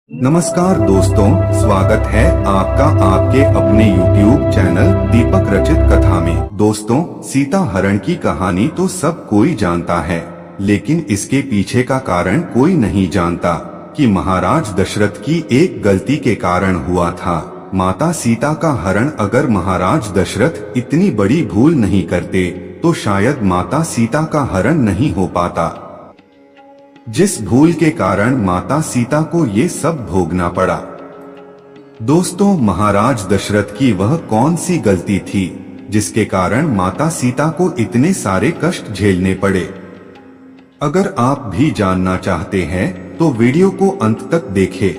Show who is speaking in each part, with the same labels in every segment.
Speaker 1: नमस्कार दोस्तों, स्वागत है आपका आपके अपने YouTube चैनल दीपक रचित कथा में। दोस्तों, सीता हरण की कहानी तो सब कोई जानता है, लेकिन इसके पीछे का कारण कोई नहीं जानता कि महाराज दशरथ की एक गलती के कारण हुआ था माता सीता का हरण। अगर महाराज दशरथ इतनी बड़ी भूल नहीं करते तो शायद माता सीता का हरण नहीं हो पाता, जिस भूल के कारण माता सीता को ये सब भोगना पड़ा। दोस्तों, महाराज दशरथ की वह कौन सी गलती थी जिसके कारण माता सीता को इतने सारे कष्ट झेलने पड़े? अगर आप भी जानना चाहते हैं तो वीडियो को अंत तक देखें।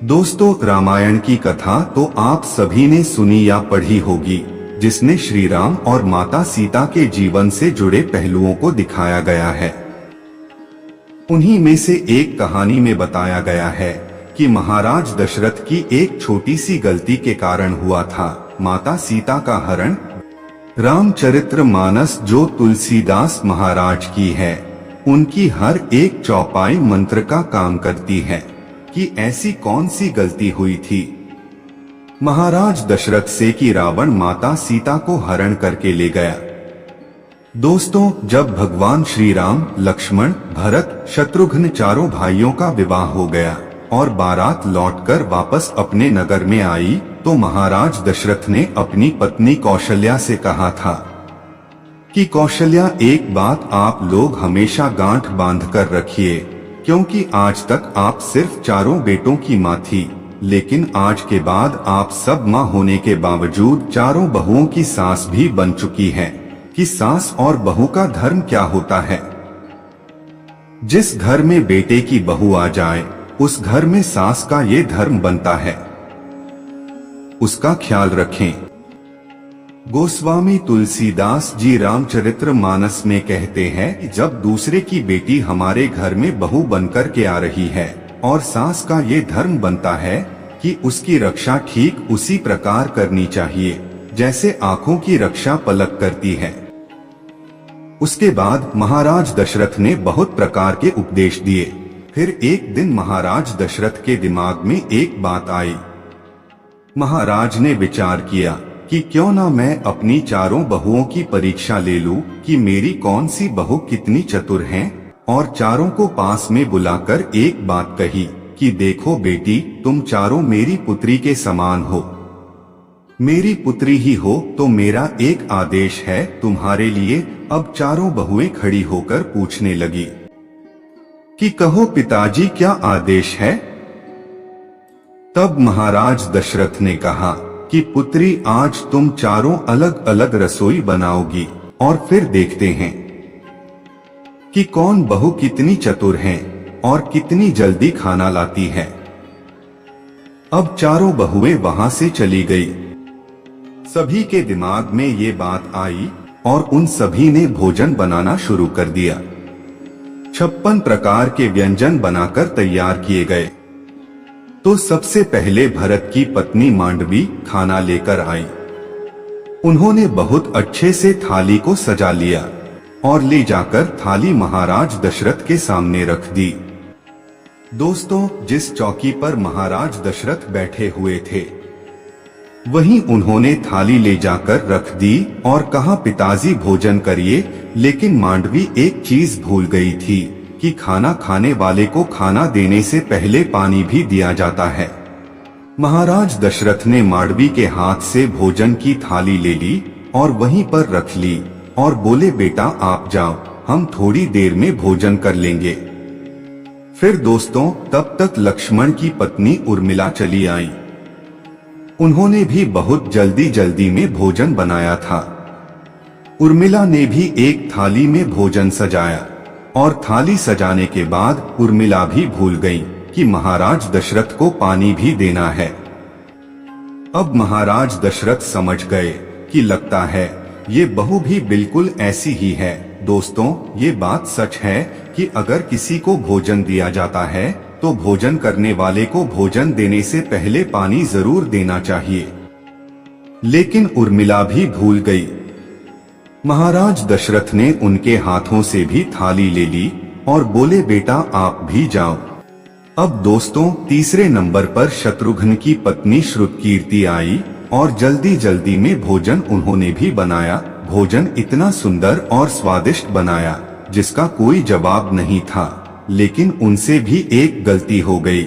Speaker 1: दोस्तों, रामायण की कथा तो आप सभी ने सुनी या पढ़ी होगी, जिसने श्री राम और माता सीता के जीवन से जुड़े पहलुओं को दिखाया गया है। उन्हीं में से एक कहानी में बताया गया है कि महाराज दशरथ की एक छोटी सी गलती के कारण हुआ था माता सीता का हरण। रामचरितमानस जो तुलसीदास महाराज की है, उनकी हर एक चौपाई मंत्र का काम करती है कि ऐसी कौन सी गलती हुई थी महाराज दशरथ से कि रावण माता सीता को हरण करके ले गया। दोस्तों, जब भगवान श्री राम, लक्ष्मण, भरत, शत्रुघ्न चारों भाइयों का विवाह हो गया और बारात लौटकर वापस अपने नगर में आई, तो महाराज दशरथ ने अपनी पत्नी कौशल्या से कहा था कि कौशल्या, एक बात आप लोग हमेशा गांठ बांध कर रखिए, क्योंकि आज तक आप सिर्फ चारों बेटों की माँ थी, लेकिन आज के बाद आप सब माँ होने के बावजूद चारों बहुओं की सास भी बन चुकी हैं कि सास और बहू का धर्म क्या होता है। जिस घर में बेटे की बहू आ जाए, उस घर में सास का ये धर्म बनता है, उसका ख्याल रखें। गोस्वामी तुलसीदास जी रामचरितमानस में कहते हैं कि जब दूसरे की बेटी हमारे घर में बहू बनकर के आ रही है और सास का ये धर्म बनता है कि उसकी रक्षा ठीक उसी प्रकार करनी चाहिए जैसे आंखों की रक्षा पलक करती है। उसके बाद महाराज दशरथ ने बहुत प्रकार के उपदेश दिए। फिर एक दिन महाराज दशरथ के दिमाग में एक बात आई। महाराज ने विचार किया कि क्यों ना मैं अपनी चारों बहुओं की परीक्षा ले लूं कि मेरी कौन सी बहू कितनी चतुर हैं, और चारों को पास में बुलाकर एक बात कही कि देखो बेटी, तुम चारों मेरी पुत्री के समान हो। मेरी पुत्री ही हो तो मेरा एक आदेश है तुम्हारे लिए। अब चारों बहुएं खड़ी होकर पूछने लगी कि कहो पिताजी, क्या आदेश है? तब महाराज दशरथ ने कहा कि पुत्री, आज तुम चारों अलग अलग रसोई बनाओगी और फिर देखते हैं कि कौन बहू कितनी चतुर है और कितनी जल्दी खाना लाती है। अब चारों बहुएं वहां से चली गई। सभी के दिमाग में ये बात आई और उन सभी ने भोजन बनाना शुरू कर दिया। 56 प्रकार के व्यंजन बनाकर तैयार किए गए। तो सबसे पहले भरत की पत्नी मांडवी खाना लेकर आई। उन्होंने बहुत अच्छे से थाली को सजा लिया और ले जाकर थाली महाराज दशरथ के सामने रख दी। दोस्तों, जिस चौकी पर महाराज दशरथ बैठे हुए थे, वहीं उन्होंने थाली ले जाकर रख दी और कहा, पिताजी भोजन करिए। लेकिन मांडवी एक चीज भूल गई थी कि खाना खाने वाले को खाना देने से पहले पानी भी दिया जाता है। महाराज दशरथ ने मांडवी के हाथ से भोजन की थाली ले ली और वहीं पर रख ली और बोले, बेटा आप जाओ, हम थोड़ी देर में भोजन कर लेंगे। फिर दोस्तों, तब तक लक्ष्मण की पत्नी उर्मिला चली आई। उन्होंने भी बहुत जल्दी जल्दी में भोजन बनाया था। उर्मिला ने भी एक थाली में भोजन सजाया और थाली सजाने के बाद उर्मिला भी भूल गई कि महाराज दशरथ को पानी भी देना है। अब महाराज दशरथ समझ गए कि लगता है ये बहू भी बिल्कुल ऐसी ही है। दोस्तों, ये बात सच है कि अगर किसी को भोजन दिया जाता है तो भोजन करने वाले को भोजन देने से पहले पानी जरूर देना चाहिए। लेकिन उर्मिला भी भूल गई। महाराज दशरथ ने उनके हाथों से भी थाली ले ली और बोले, बेटा आप भी जाओ। अब दोस्तों तीसरे नंबर पर शत्रुघ्न की पत्नी श्रुतकीर्ति आई और जल्दी जल्दी में भोजन उन्होंने भी बनाया। भोजन इतना सुंदर और स्वादिष्ट बनाया जिसका कोई जवाब नहीं था। लेकिन उनसे भी एक गलती हो गई।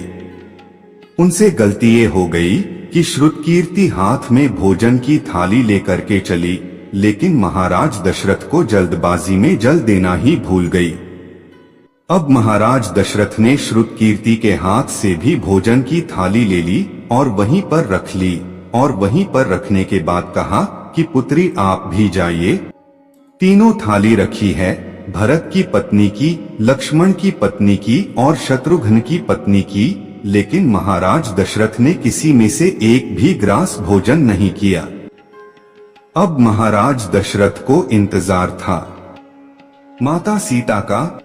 Speaker 1: उनसे गलती ये हो गई कि श्रुतकीर्ति हाथ में भोजन की थाली लेकर के चली, लेकिन महाराज दशरथ को जल्दबाजी में जल देना ही भूल गई। अब महाराज दशरथ ने श्रुतकीर्ति के हाथ से भी भोजन की थाली ले ली और वहीं पर रख ली, और वहीं पर रखने के बाद कहा कि पुत्री आप भी जाइए। तीनों थाली रखी है, भरत की पत्नी की, लक्ष्मण की पत्नी की और शत्रुघ्न की पत्नी की, लेकिन महाराज दशरथ ने किसी में से एक भी ग्रास भोजन नहीं किया। अब महाराज दशरथ को इंतजार था माता सीता का,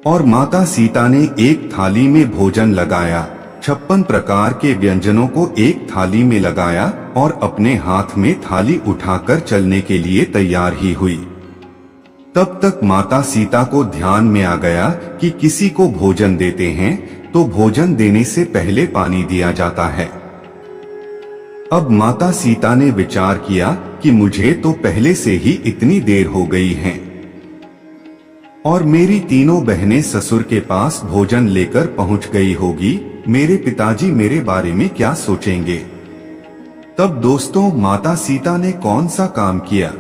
Speaker 1: और माता सीता ने एक थाली में भोजन लगाया, 56 प्रकार के व्यंजनों को एक थाली में लगाया और अपने हाथ में थाली उठाकर चलने के लिए तैयार ही हुई। तब तक माता सीता को ध्यान में आ गया कि किसी को भोजन देते हैं तो भोजन देने से पहले पानी दिया जाता है। अब माता सीता ने विचार किया कि मुझे तो पहले से ही इतनी देर हो गई है और मेरी तीनों बहनें ससुर के पास भोजन लेकर पहुंच गई होगी, मेरे पिताजी मेरे बारे में क्या सोचेंगे। तब दोस्तों माता सीता ने कौन सा काम किया।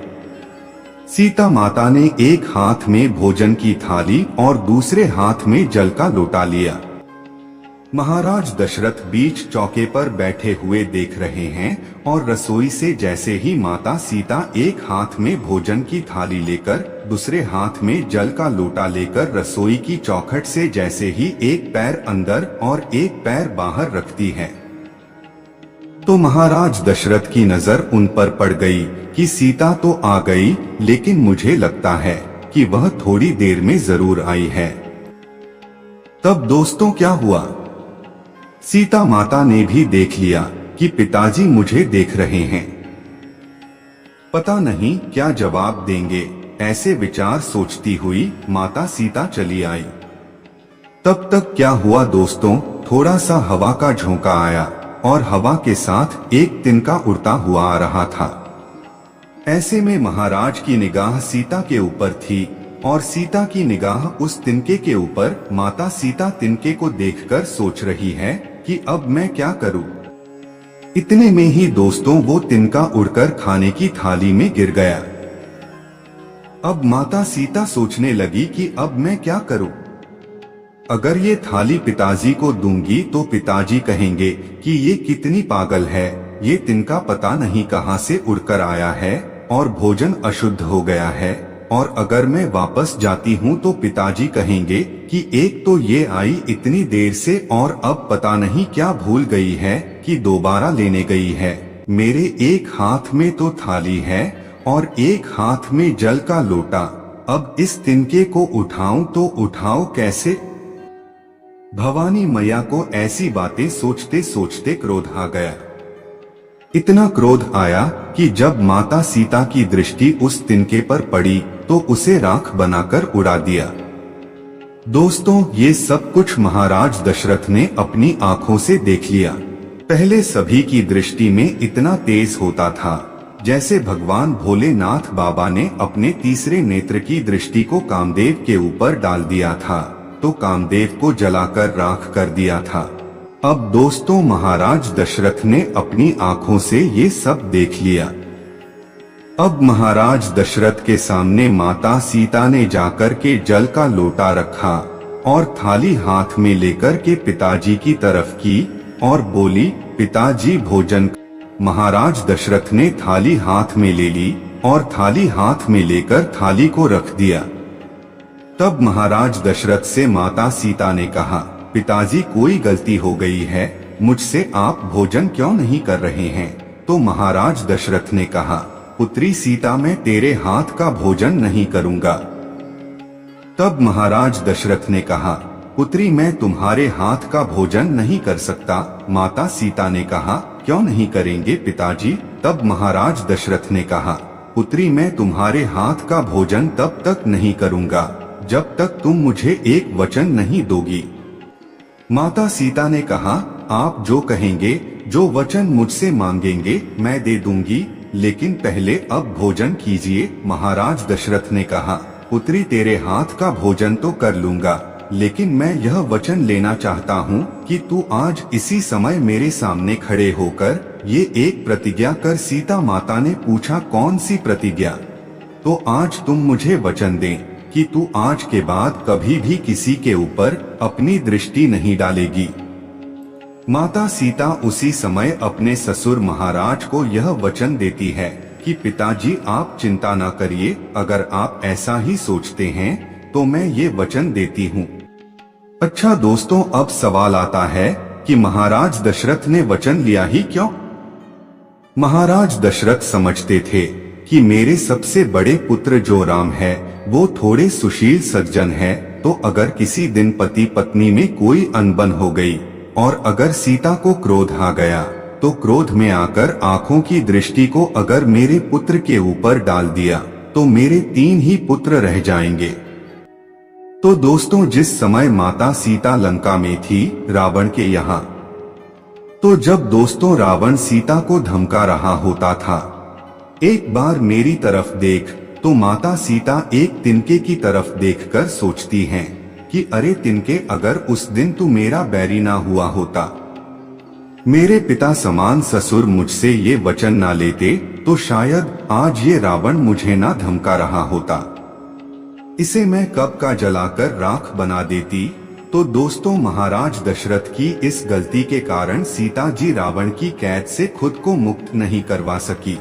Speaker 1: सीता माता ने एक हाथ में भोजन की थाली और दूसरे हाथ में जल का लोटा लिया। महाराज दशरथ बीच चौके पर बैठे हुए देख रहे हैं और रसोई से जैसे ही माता सीता एक हाथ में भोजन की थाली लेकर दूसरे हाथ में जल का लोटा लेकर रसोई की चौखट से जैसे ही एक पैर अंदर और एक पैर बाहर रखती है, तो महाराज दशरथ की नजर उन पर पड़ गई कि सीता तो आ गई, लेकिन मुझे लगता है कि वह थोड़ी देर में जरूर आई है। तब दोस्तों क्या हुआ, सीता माता ने भी देख लिया कि पिताजी मुझे देख रहे हैं, पता नहीं क्या जवाब देंगे। ऐसे विचार सोचती हुई माता सीता चली आई। तब तक क्या हुआ दोस्तों, थोड़ा सा हवा का झोंका आया और हवा के साथ एक तिनका उड़ता हुआ आ रहा था। ऐसे में महाराज की निगाह सीता के ऊपर थी और सीता की निगाह उस तिनके के ऊपर। माता सीता तिनके को देखकर सोच रही है कि अब मैं क्या करूं। इतने में ही दोस्तों वो तिनका उड़कर खाने की थाली में गिर गया। अब माता सीता सोचने लगी कि अब मैं क्या करूं। अगर ये थाली पिताजी को दूंगी तो पिताजी कहेंगे कि ये कितनी पागल है, ये तिनका पता नहीं कहां से उड़कर आया है और भोजन अशुद्ध हो गया है। और अगर मैं वापस जाती हूँ तो पिताजी कहेंगे कि एक तो ये आई इतनी देर से और अब पता नहीं क्या भूल गई है कि दोबारा लेने गई है। मेरे एक हाथ में तो थाली है और एक हाथ में जल का लोटा, अब इस तिनके को उठाऊं तो उठाऊं कैसे। भवानी मैया को ऐसी बातें सोचते सोचते क्रोध आ गया। इतना क्रोध आया कि जब माता सीता की दृष्टि उस तिनके पर पड़ी तो उसे राख बनाकर उड़ा दिया। दोस्तों ये सब कुछ महाराज दशरथ ने अपनी आंखों से देख लिया। पहले सभी की दृष्टि में इतना तेज होता था जैसे भगवान भोलेनाथ बाबा ने अपने तीसरे नेत्र की दृष्टि को कामदेव के ऊपर डाल दिया था तो कामदेव को जलाकर राख कर दिया था। अब दोस्तों महाराज दशरथ ने अपनी आंखों से ये सब देख लिया। अब महाराज दशरथ के सामने माता सीता ने जाकर के जल का लोटा रखा और थाली हाथ में लेकर के पिताजी की तरफ की और बोली, पिताजी भोजन। महाराज दशरथ ने थाली हाथ में ले ली और थाली हाथ में लेकर थाली को रख दिया। तब महाराज दशरथ से माता सीता ने कहा, पिताजी कोई गलती हो गई है, मुझसे आप भोजन क्यों नहीं कर रहे हैं। तो महाराज दशरथ ने कहा, पुत्री सीता मैं तेरे हाथ का भोजन नहीं करूंगा। तब महाराज दशरथ ने कहा, पुत्री मैं तुम्हारे हाथ का भोजन नहीं कर सकता। माता सीता ने कहा, क्यों नहीं करेंगे पिताजी। तब महाराज दशरथ ने कहा, पुत्री मैं तुम्हारे हाथ का भोजन तब तक नहीं करूंगा जब तक तुम मुझे एक वचन नहीं दोगी। माता सीता ने कहा, आप जो कहेंगे, जो वचन मुझसे मांगेंगे मैं दे दूंगी, लेकिन पहले अब भोजन कीजिए। महाराज दशरथ ने कहा, पुत्री तेरे हाथ का भोजन तो कर लूंगा, लेकिन मैं यह वचन लेना चाहता हूँ कि तू आज इसी समय मेरे सामने खड़े होकर ये एक प्रतिज्ञा कर। सीता माता ने पूछा, कौन सी प्रतिज्ञा? तो आज तुम मुझे वचन दें कि तू आज के बाद कभी भी किसी के ऊपर अपनी दृष्टि नहीं डालेगी। माता सीता उसी समय अपने ससुर महाराज को यह वचन देती है कि पिताजी आप चिंता न करिए, अगर आप ऐसा ही सोचते हैं तो मैं ये वचन देती हूँ। अच्छा दोस्तों, अब सवाल आता है कि महाराज दशरथ ने वचन लिया ही क्यों? महाराज दशरथ समझते थे कि मेरे सबसे बड़े पुत्र जो राम है वो थोड़े सुशील सज्जन है, तो अगर किसी दिन पति पत्नी में कोई अनबन हो गई और अगर सीता को क्रोध आ गया तो क्रोध में आकर आंखों की दृष्टि को अगर मेरे पुत्र के ऊपर डाल दिया तो मेरे 3 ही पुत्र रह जाएंगे। तो दोस्तों, जिस समय माता सीता लंका में थी रावण के यहाँ, तो जब दोस्तों रावण सीता को धमका रहा होता था, एक बार मेरी तरफ देख, तो माता सीता एक तिनके की तरफ देखकर सोचती हैं कि अरे तिनके, अगर उस दिन तू मेरा बैरी ना हुआ होता, मेरे पिता समान ससुर मुझसे ये वचन ना लेते, तो शायद आज ये रावण मुझे ना धमका रहा होता, इसे मैं कब का जलाकर राख बना देती। तो दोस्तों, महाराज दशरथ की इस गलती के कारण सीता जी रावण की कैद से खुद को मुक्त नहीं करवा सकी।